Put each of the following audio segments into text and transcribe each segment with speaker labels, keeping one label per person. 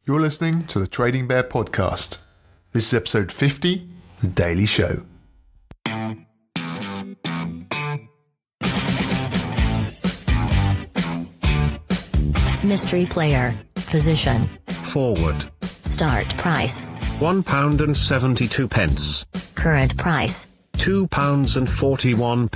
Speaker 1: You're listening to the Trading Bear podcast. This is episode 50, The Daily Show.
Speaker 2: Mystery player. Position.
Speaker 3: Forward.
Speaker 2: Start price.
Speaker 3: £1.72.
Speaker 2: Current price.
Speaker 3: £2.41.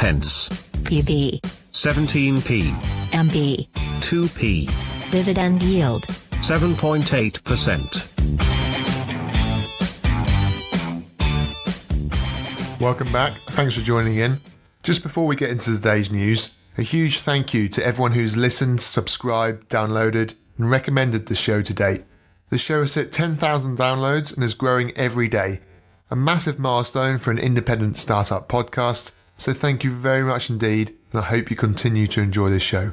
Speaker 2: PB.
Speaker 3: 17p.
Speaker 2: MB.
Speaker 3: 2p.
Speaker 2: Dividend yield.
Speaker 3: 7.8%.
Speaker 1: Welcome back. Thanks for joining in. Just before we get into today's news, a huge thank you to everyone who's listened, subscribed, downloaded, and recommended the show to date. The show has hit 10,000 downloads and is growing every day. A massive milestone for an independent startup podcast, so thank you very much indeed, and I hope you continue to enjoy this show.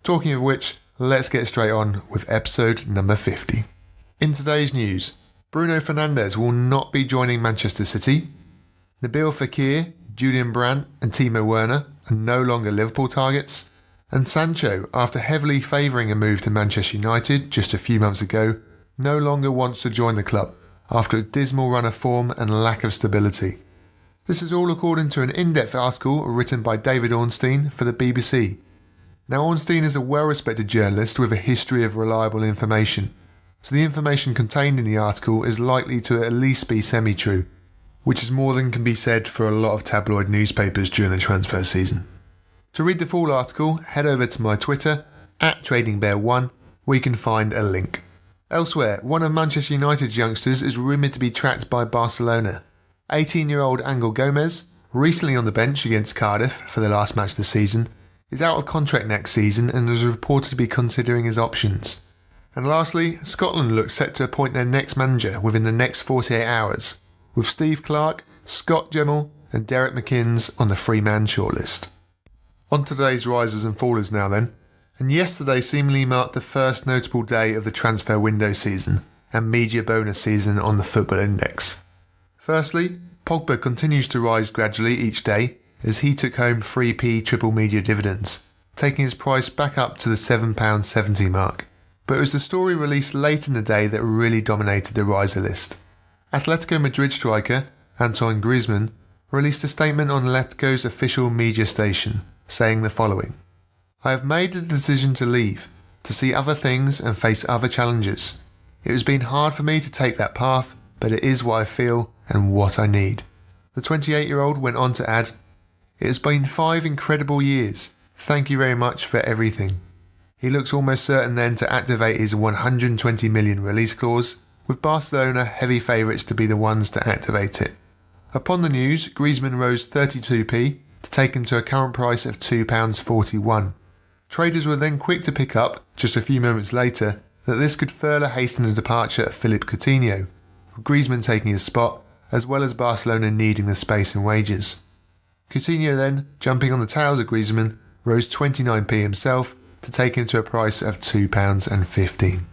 Speaker 1: Talking of which, let's get straight on with episode number 50. In today's news, Bruno Fernandes will not be joining Manchester City. Nabil Fekir, Julian Brandt and Timo Werner are no longer Liverpool targets. And Sancho, after heavily favouring a move to Manchester United just a few months ago, no longer wants to join the club after a dismal run of form and lack of stability. This is all according to an in-depth article written by David Ornstein for the BBC. Now, Ornstein is a well-respected journalist with a history of reliable information, so the information contained in the article is likely to at least be semi-true, which is more than can be said for a lot of tabloid newspapers during the transfer season. To read the full article, head over to my Twitter, @TradingBear1, where you can find a link. Elsewhere, one of Manchester United's youngsters is rumoured to be tracked by Barcelona. 18-year-old Angel Gomez, recently on the bench against Cardiff for the last match of the season, is out of contract next season and is reported to be considering his options. And lastly, Scotland looks set to appoint their next manager within the next 48 hours, with Steve Clarke, Scott Gemmell and Derek McInnes on the three-man shortlist. On to today's risers and fallers now then, and yesterday seemingly marked the first notable day of the transfer window season and media bonus season on the Football Index. Firstly, Pogba continues to rise gradually each day as he took home 3p triple media dividends, taking his price back up to the £7.70 mark. But it was the story released late in the day that really dominated the riser list. Atletico Madrid striker Antoine Griezmann released a statement on Atletico's official media station, saying the following: "I have made the decision to leave, to see other things and face other challenges. It has been hard for me to take that path, but it is what I feel and what I need." The 28-year-old went on to add, "It has been 5 incredible years. Thank you very much for everything." He looks almost certain then to activate his 120 million release clause, with Barcelona heavy favourites to be the ones to activate it. Upon the news, Griezmann rose 32p to take him to a current price of £2.41. Traders were then quick to pick up, just a few moments later, that this could further hasten the departure of Philippe Coutinho, with Griezmann taking his spot, as well as Barcelona needing the space and wages. Coutinho then, jumping on the tails of Griezmann, rose 29p himself to take him to a price of £2.15.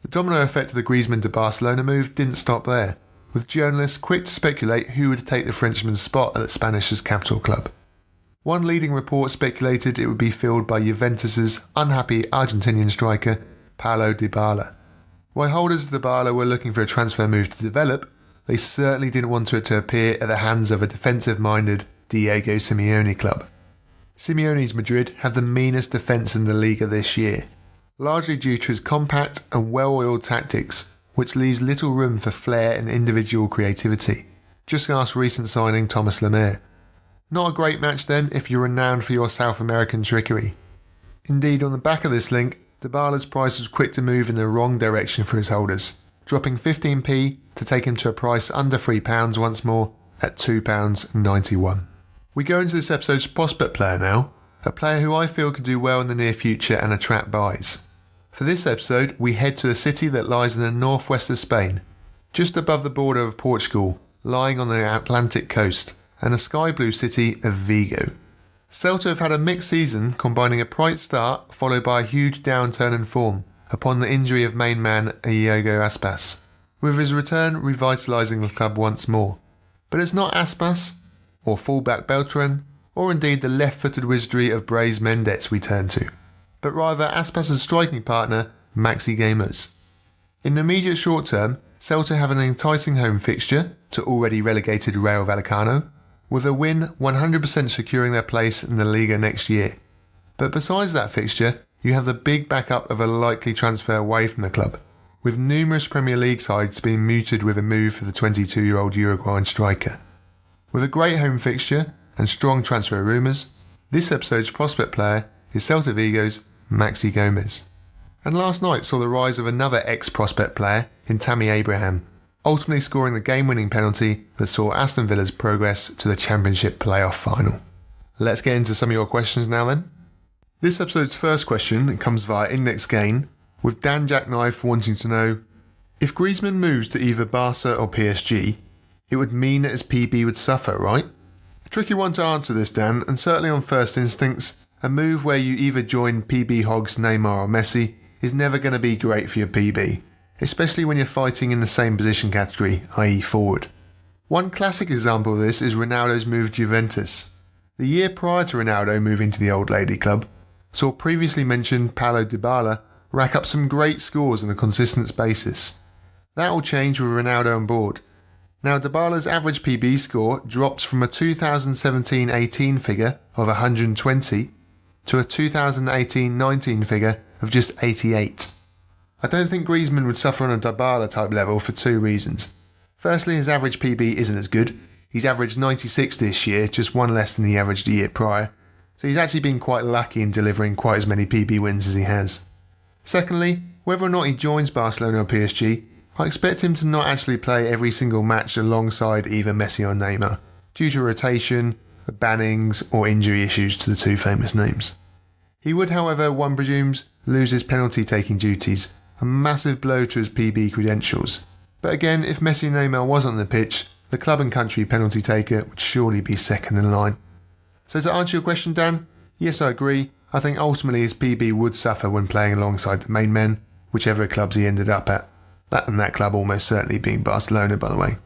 Speaker 1: The domino effect of the Griezmann to Barcelona move didn't stop there, with journalists quick to speculate who would take the Frenchman's spot at the Spanish capital club. One leading report speculated it would be filled by Juventus's unhappy Argentinian striker Paulo Dybala. While holders of Dybala were looking for a transfer move to develop, they certainly didn't want it to appear at the hands of a defensive-minded Diego Simeone club. Simeone's Madrid have the meanest defence in the Liga this year, largely due to his compact and well-oiled tactics, which leaves little room for flair and individual creativity. Just ask recent signing Thomas Lemire. Not a great match then if you're renowned for your South American trickery. Indeed, on the back of this link, Dybala's price was quick to move in the wrong direction for his holders, dropping 15p to take him to a price under £3 once more at £2.91. We go into this episode's prospect player now, a player who I feel could do well in the near future and attract buys. For this episode, we head to a city that lies in the northwest of Spain, just above the border of Portugal, lying on the Atlantic coast, and the sky blue city of Vigo. Celta have had a mixed season, combining a bright start followed by a huge downturn in form upon the injury of main man Iago Aspas, with his return revitalising the club once more. But it's not Aspas, or fullback Beltran, or indeed the left-footed wizardry of Brais Mendes we turn to, but rather Aspas' striking partner Maxi Gamos. In the immediate short term, Celta have an enticing home fixture to already relegated Rayo Vallecano, with a win 100% securing their place in the Liga next year. But besides that fixture, you have the big backup of a likely transfer away from the club, with numerous Premier League sides being mooted with a move for the 22-year-old Uruguayan striker. With a great home fixture and strong transfer rumours, this episode's prospect player is Celta Vigo's Maxi Gomez. And last night saw the rise of another ex-prospect player in Tammy Abraham, ultimately scoring the game-winning penalty that saw Aston Villa's progress to the Championship playoff final. Let's get into some of your questions now then. This episode's first question comes via Index Gain, with Dan Jackknife wanting to know, if Griezmann moves to either Barca or PSG, it would mean that his PB would suffer, right? A tricky one to answer this, Dan, and certainly on first instincts, a move where you either join PB hogs Neymar or Messi is never going to be great for your PB, especially when you're fighting in the same position category, i.e. forward. One classic example of this is Ronaldo's move to Juventus. The year prior to Ronaldo moving to the old lady club, saw previously mentioned Paulo Dybala rack up some great scores on a consistent basis. That will change with Ronaldo on board. Now Dybala's average PB score drops from a 2017-18 figure of 120 to a 2018-19 figure of just 88. I don't think Griezmann would suffer on a Dybala type level for two reasons. Firstly, his average PB isn't as good. He's averaged 96 this year, just one less than he averaged the year prior. So he's actually been quite lucky in delivering quite as many PB wins as he has. Secondly, whether or not he joins Barcelona or PSG, I expect him to not actually play every single match alongside either Messi or Neymar, due to rotation, bannings or injury issues to the two famous names. He would, however, one presumes, lose his penalty taking duties, a massive blow to his PB credentials. But again, if Messi and Neymar was on the pitch, the club and country penalty taker would surely be second in line. So to answer your question, Dan, yes, I agree. I think ultimately his PB would suffer when playing alongside the main men, whichever clubs he ended up at. That club almost certainly being Barcelona, by the way.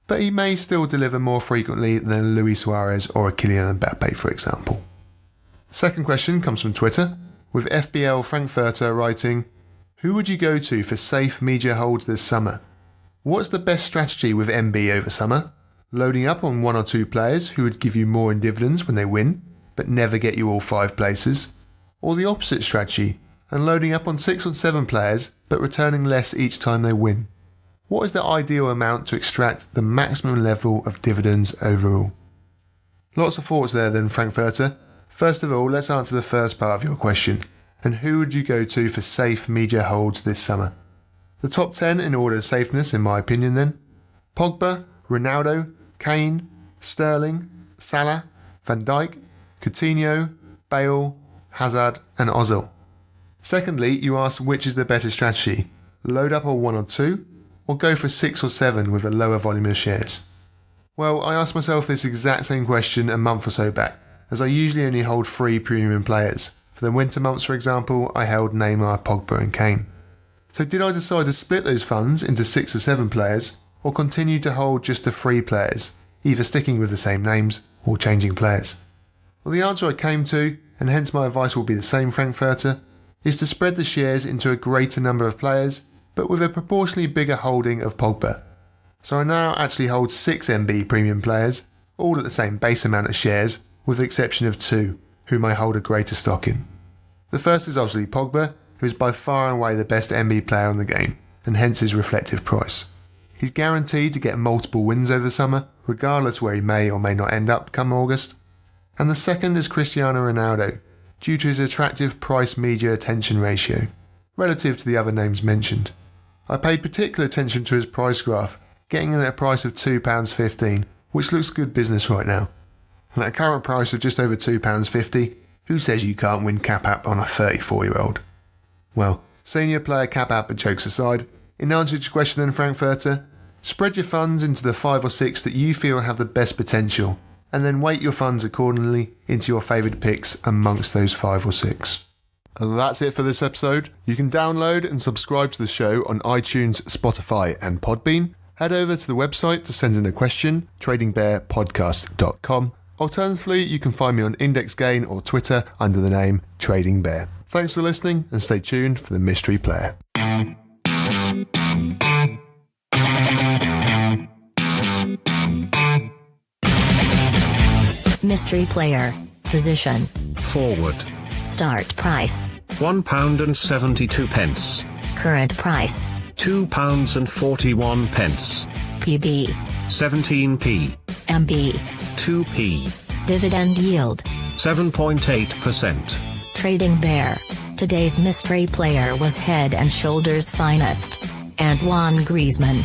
Speaker 1: But he may still deliver more frequently than Luis Suarez or a Kylian Mbappe, for example. The second question comes from Twitter, with FBL Frankfurter writing, who would you go to for safe media holds this summer? What's the best strategy with MB over summer? Loading up on one or two players who would give you more in dividends when they win, but never get you all 5 places? Or the opposite strategy, and loading up on 6 or 7 players, but returning less each time they win? What is the ideal amount to extract the maximum level of dividends overall? Lots of thoughts there then, Frankfurter. First of all, let's answer the first part of your question. And who would you go to for safe media holds this summer? The top 10 in order of safeness, in my opinion then. Pogba, Ronaldo, Kane, Sterling, Salah, Van Dijk, Coutinho, Bale, Hazard and Ozil. Secondly, you ask which is the better strategy, load up on 1 or 2, or go for 6 or 7 with a lower volume of shares? Well, I asked myself this exact same question a month or so back, as I usually only hold 3 premium players. For the winter months, for example, I held Neymar, Pogba and Kane. So did I decide to split those funds into 6 or 7 players, or continue to hold just the 3 players, either sticking with the same names or changing players? Well, the answer I came to, and hence my advice will be the same, Frankfurter, is to spread the shares into a greater number of players, but with a proportionally bigger holding of Pogba. So I now actually hold 6 MB premium players, all at the same base amount of shares, with the exception of 2, whom I hold a greater stock in. The first is obviously Pogba, who is by far and away the best MB player on the game, and hence his reflective price. He's guaranteed to get multiple wins over the summer, regardless where he may or may not end up come August. And the second is Cristiano Ronaldo, due to his attractive price-media attention ratio, relative to the other names mentioned. I paid particular attention to his price graph, getting in at a price of £2.15, which looks good business right now. And at a current price of just over £2.50, who says you can't win cap-app on a 34-year-old? Well, senior player cap-app and jokes aside, in answer to your question then, Frankfurter, spread your funds into the 5 or 6 that you feel have the best potential, and then weight your funds accordingly into your favoured picks amongst those 5 or 6. And that's it for this episode. You can download and subscribe to the show on iTunes, Spotify and Podbean. Head over to the website to send in a question, tradingbearpodcast.com. Alternatively, you can find me on Index Gain or Twitter under the name Trading Bear. Thanks for listening and stay tuned for the Mystery Player.
Speaker 2: mystery player. Position.
Speaker 3: Forward.
Speaker 2: Start price.
Speaker 3: £1.72.
Speaker 2: Current price.
Speaker 3: £2.41.
Speaker 2: PB.
Speaker 3: 17p.
Speaker 2: MB.
Speaker 3: 2p.
Speaker 2: Dividend yield.
Speaker 3: 7.8%.
Speaker 2: Trading bear. Today's mystery player was Head and Shoulders finest. Antoine Griezmann.